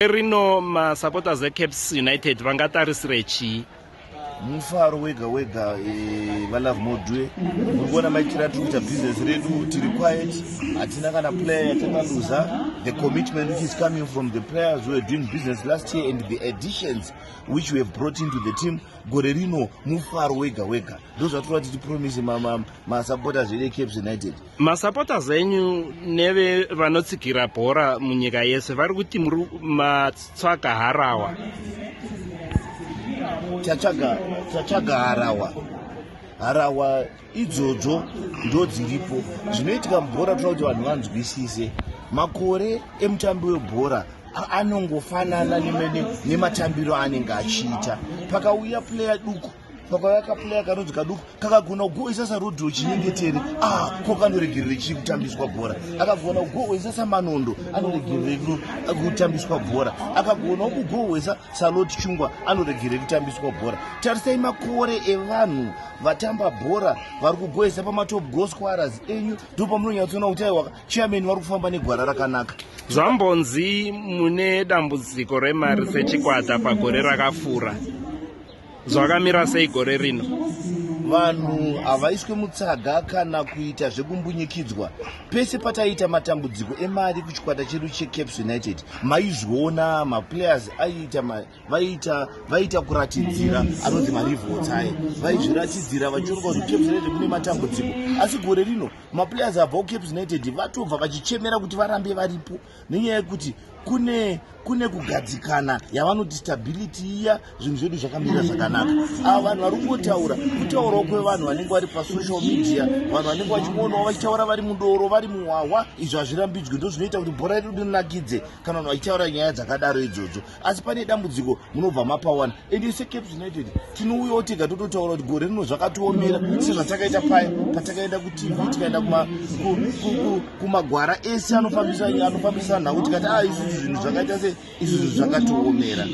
Rino masupporters cheCAPS United vangatarisire chii? Mufaro wega wega valavhu modwe murikuona maitira tiri kuita business redu tiri quiet hatina kana player yatakaluza. The commitment which is coming from the players who were doing business last year and the additions which we have brought into the team, gore rino mufaro wega wega ndozvatirwa tichipromise masupporters cheCAPS United. Masupporters enyu neve vanotsikira bhora munyika yese vari kuti muri matsvaga harawa. tatsvaga harawa idzodzo ndo dziripo zvinoitika mubhora toda kuti vanhu vanzwisise. Makore emutambi webhora anongofanana nematambiro aanenge achiita. Pakauya player duku, pakauya kaplayer kanonzi kaduku kakagona kugoisa sarodho chinyengetere ko kanoregerere chiri kutambiswa bhora. Akagona kugohwesa samanondo anoregerere kutambiswa bhora. Akagona kugohwesa saloti chungwa anoregerere kutambiswa bhora. Tarisai makore evanhu vatamba bhora vari kugohwesa pamatop goal scorers enyu, ndo pamunonyatsoona kuti aiwa chairman vari kufamba negwara rakanaka. Zvambonzi mune dambudziko remari seChikwata pagore rakafura. Zvakamira sei gore rino? Vanhu havaiswe mutsaga kana kuita zvekumbunyikidzwa. Pese pataita matambudziko emari kuchikwata chedu cheCAPS United, maizviona maplayers vaita kuratidzira anonzi marivots aya, vaizviratidzira vachiuruka kuti CAPS United mune matambudziko. Asi gore rino maplayers abva kuCAPS United vatobva vachichemera kuti varambe varipo nenyaya yekuti kune kugadzikana yavanoti stability iya, zvinhu zvedu zvakamira zvakanaka. Ava vanhu vari kutaurawo kwevanhu vanenge vari pasocial media, vanhu vanenge vachionawo vachitaura vari mudoro, vari muhwahwa, izvo hazvirambidzwe. Ndo zvinoita kuti bhora redu rinakidze kana vanhu vachitaura nyaya dzakadaro idzodzo. Asi pane dambudziko munobva mapawana, ende seCAPS United tinouyawo tega tototaura kuti gore rino zvakatiomera sezvatakaita paya patakaenda kuTV tikaenda kumagwara ese anofambisa nhau tikati izvi zvinhu zvakaita se izvi zvakatiomera.